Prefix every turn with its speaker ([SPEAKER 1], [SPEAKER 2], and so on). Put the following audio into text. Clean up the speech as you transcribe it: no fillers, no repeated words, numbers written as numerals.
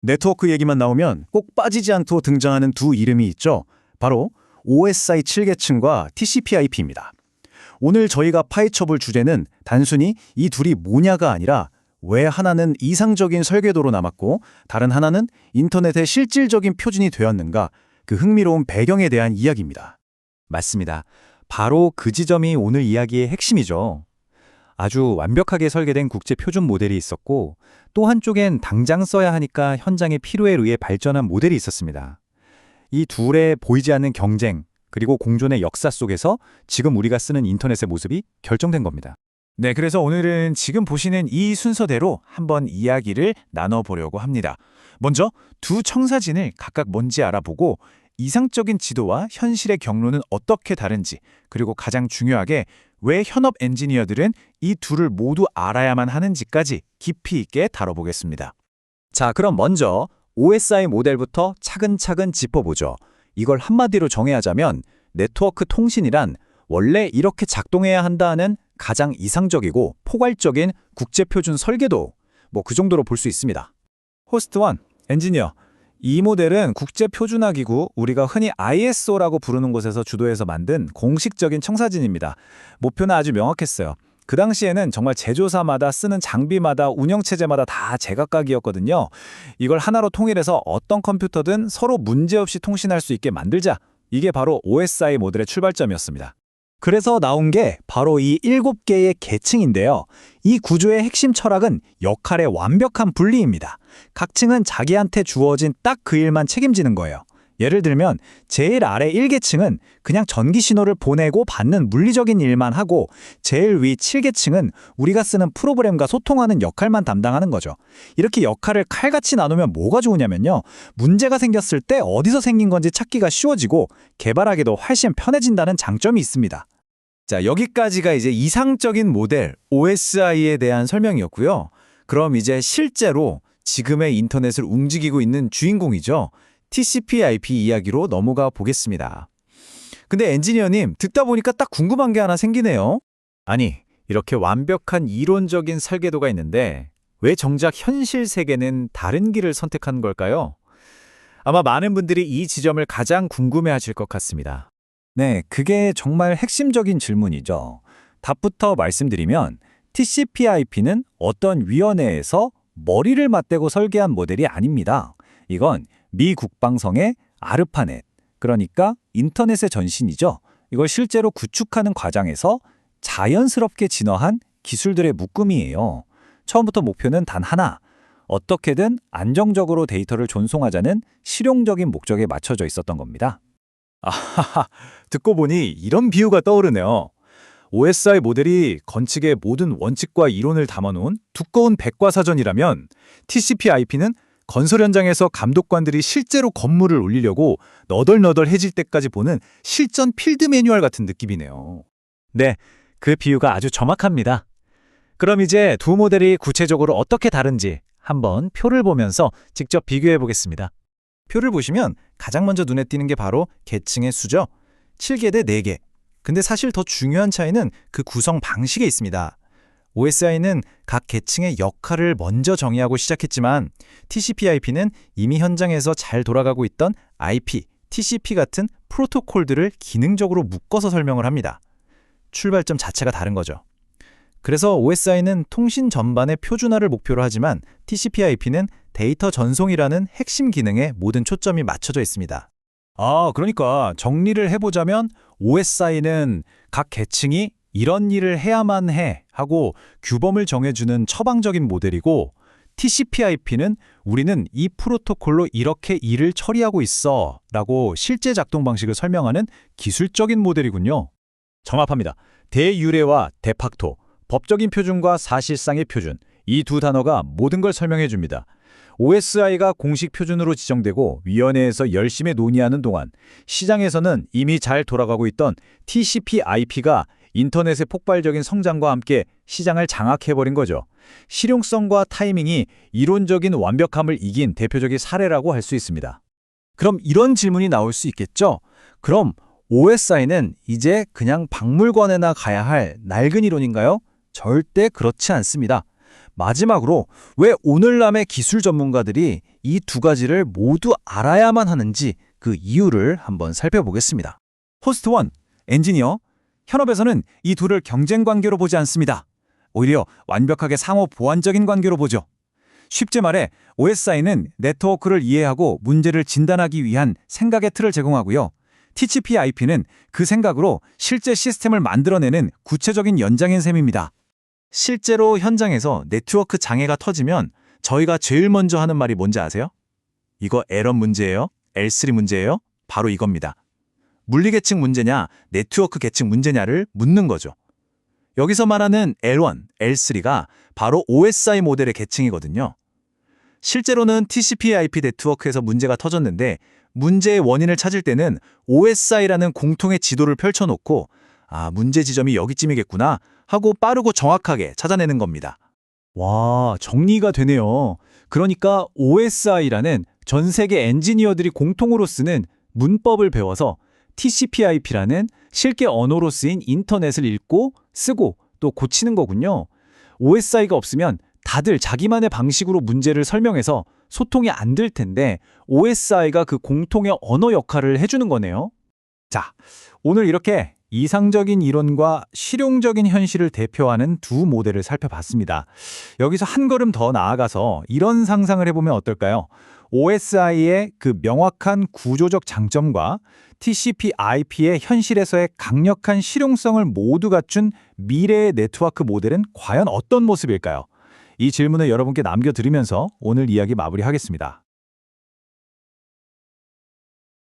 [SPEAKER 1] 네트워크 얘기만 나오면 꼭 빠지지 않고 등장하는 두 이름이 있죠. 바로 OSI 7계층과 TCP/IP입니다. 오늘 저희가 파헤쳐볼 주제는 단순히 이 둘이 뭐냐가 아니라 왜 하나는 이상적인 설계도로 남았고 다른 하나는 인터넷의 실질적인 표준이 되었는가, 그 흥미로운 배경에 대한 이야기입니다.
[SPEAKER 2] 맞습니다. 바로 그 지점이 오늘 이야기의 핵심이죠. 아주 완벽하게 설계된 국제 표준 모델이 있었고 또 한쪽엔 당장 써야 하니까 현장의 필요에 의해 발전한 모델이 있었습니다. 이 둘의 보이지 않는 경쟁 그리고 공존의 역사 속에서 지금 우리가 쓰는 인터넷의 모습이 결정된 겁니다.
[SPEAKER 3] 네, 그래서 오늘은 지금 보시는 이 순서대로 한번 이야기를 나눠보려고 합니다. 먼저 두 청사진을 각각 뭔지 알아보고 이상적인 지도와 현실의 경로는 어떻게 다른지, 그리고 가장 중요하게 왜 현업 엔지니어들은 이 둘을 모두 알아야만 하는지까지 깊이 있게 다뤄보겠습니다.
[SPEAKER 2] 자, 그럼 먼저 OSI 모델부터 차근차근 짚어보죠. 이걸 한마디로 정의하자면 네트워크 통신이란 원래 이렇게 작동해야 한다는 가장 이상적이고 포괄적인 국제표준 설계도, 그 정도로 볼 수 있습니다.
[SPEAKER 3] 호스트 1, 엔지니어. 이 모델은 국제표준화기구, 우리가 흔히 ISO라고 부르는 곳에서 주도해서 만든 공식적인 청사진입니다. 목표는 아주 명확했어요. 그 당시에는 정말 제조사마다 쓰는 장비마다 운영체제마다 다 제각각이었거든요. 이걸 하나로 통일해서 어떤 컴퓨터든 서로 문제없이 통신할 수 있게 만들자. 이게 바로 OSI 모델의 출발점이었습니다.
[SPEAKER 2] 그래서 나온 게 바로 이 7개의 계층인데요. 이 구조의 핵심 철학은 역할의 완벽한 분리입니다. 각 층은 자기한테 주어진 딱 그 일만 책임지는 거예요. 예를 들면 제일 아래 1계층은 그냥 전기 신호를 보내고 받는 물리적인 일만 하고 제일 위 7계층은 우리가 쓰는 프로그램과 소통하는 역할만 담당하는 거죠. 이렇게 역할을 칼같이 나누면 뭐가 좋으냐면요. 문제가 생겼을 때 어디서 생긴 건지 찾기가 쉬워지고 개발하기도 훨씬 편해진다는 장점이 있습니다.
[SPEAKER 3] 자, 여기까지가 이제 이상적인 모델 OSI에 대한 설명이었고요. 그럼 이제 실제로 지금의 인터넷을 움직이고 있는 주인공이죠. TCP/IP 이야기로 넘어가 보겠습니다. 근데 엔지니어님, 듣다 보니까 딱 궁금한 게 하나 생기네요. 아니, 이렇게 완벽한 이론적인 설계도가 있는데 왜 정작 현실 세계는 다른 길을 선택한 걸까요? 아마 많은 분들이 이 지점을 가장 궁금해하실 것 같습니다.
[SPEAKER 2] 네, 그게 정말 핵심적인 질문이죠. 답부터 말씀드리면 TCP/IP는 어떤 위원회에서 머리를 맞대고 설계한 모델이 아닙니다. 이건 미 국방성의 아르파넷, 그러니까 인터넷의 전신이죠. 이걸 실제로 구축하는 과정에서 자연스럽게 진화한 기술들의 묶음이에요. 처음부터 목표는 단 하나, 어떻게든 안정적으로 데이터를 전송하자는 실용적인 목적에 맞춰져 있었던 겁니다.
[SPEAKER 3] 아하하, 듣고 보니 이런 비유가 떠오르네요. OSI 모델이 건축의 모든 원칙과 이론을 담아놓은 두꺼운 백과사전이라면 TCP/IP는 건설 현장에서 감독관들이 실제로 건물을 올리려고 너덜너덜해질 때까지 보는 실전 필드 매뉴얼 같은 느낌이네요.
[SPEAKER 2] 네, 그 비유가 아주 정확합니다. 그럼 이제 두 모델이 구체적으로 어떻게 다른지 한번 표를 보면서 직접 비교해 보겠습니다.
[SPEAKER 3] 표를 보시면 가장 먼저 눈에 띄는 게 바로 계층의 수죠. 7개 대 4개. 근데 사실 더 중요한 차이는 그 구성 방식에 있습니다. OSI는 각 계층의 역할을 먼저 정의하고 시작했지만 TCP/IP는 이미 현장에서 잘 돌아가고 있던 IP, TCP 같은 프로토콜들을 기능적으로 묶어서 설명을 합니다. 출발점 자체가 다른 거죠. 그래서 OSI는 통신 전반의 표준화를 목표로 하지만 TCP/IP는 데이터 전송이라는 핵심 기능에 모든 초점이 맞춰져 있습니다.
[SPEAKER 2] 그러니까 정리를 해보자면 OSI는 각 계층이 이런 일을 해야만 해 하고 규범을 정해주는 처방적인 모델이고 TCP/IP는 우리는 이 프로토콜로 이렇게 일을 처리하고 있어 라고 실제 작동 방식을 설명하는 기술적인 모델이군요. 정확합니다. 대유래와 데팍토, 법적인 표준과 사실상의 표준, 이 두 단어가 모든 걸 설명해 줍니다. OSI가 공식 표준으로 지정되고 위원회에서 열심히 논의하는 동안 시장에서는 이미 잘 돌아가고 있던 TCP/IP가 인터넷의 폭발적인 성장과 함께 시장을 장악해버린 거죠. 실용성과 타이밍이 이론적인 완벽함을 이긴 대표적인 사례라고 할 수 있습니다.
[SPEAKER 3] 그럼 이런 질문이 나올 수 있겠죠? 그럼 OSI는 이제 그냥 박물관에나 가야 할 낡은 이론인가요? 절대 그렇지 않습니다. 마지막으로 왜 오늘날의 기술 전문가들이 이 두 가지를 모두 알아야만 하는지 그 이유를 한번 살펴보겠습니다.
[SPEAKER 2] 호스트 1, 엔지니어. 현업에서는 이 둘을 경쟁 관계로 보지 않습니다. 오히려 완벽하게 상호 보완적인 관계로 보죠. 쉽게 말해 OSI는 네트워크를 이해하고 문제를 진단하기 위한 생각의 틀을 제공하고요. TCP/IP는 그 생각으로 실제 시스템을 만들어내는 구체적인 연장인 셈입니다.
[SPEAKER 3] 실제로 현장에서 네트워크 장애가 터지면 저희가 제일 먼저 하는 말이 뭔지 아세요? 이거 에러 문제예요? L3 문제예요? 바로 이겁니다. 물리 계층 문제냐, 네트워크 계층 문제냐를 묻는 거죠. 여기서 말하는 L1, L3가 바로 OSI 모델의 계층이거든요. 실제로는 TCP/IP 네트워크에서 문제가 터졌는데 문제의 원인을 찾을 때는 OSI라는 공통의 지도를 펼쳐놓고 문제 지점이 여기쯤이겠구나 하고 빠르고 정확하게 찾아내는 겁니다.
[SPEAKER 2] 와, 정리가 되네요. 그러니까 OSI라는 전 세계 엔지니어들이 공통으로 쓰는 문법을 배워서 TCP/IP라는 실계 언어로 쓰인 인터넷을 읽고 쓰고 또 고치는 거군요. OSI가 없으면 다들 자기만의 방식으로 문제를 설명해서 소통이 안 될 텐데 OSI가 그 공통의 언어 역할을 해주는 거네요. 자, 오늘 이렇게 이상적인 이론과 실용적인 현실을 대표하는 두 모델을 살펴봤습니다. 여기서 한 걸음 더 나아가서 이런 상상을 해보면 어떨까요? OSI의 그 명확한 구조적 장점과 TCP/IP의 현실에서의 강력한 실용성을 모두 갖춘 미래의 네트워크 모델은 과연 어떤 모습일까요? 이 질문을 여러분께 남겨드리면서 오늘 이야기 마무리하겠습니다.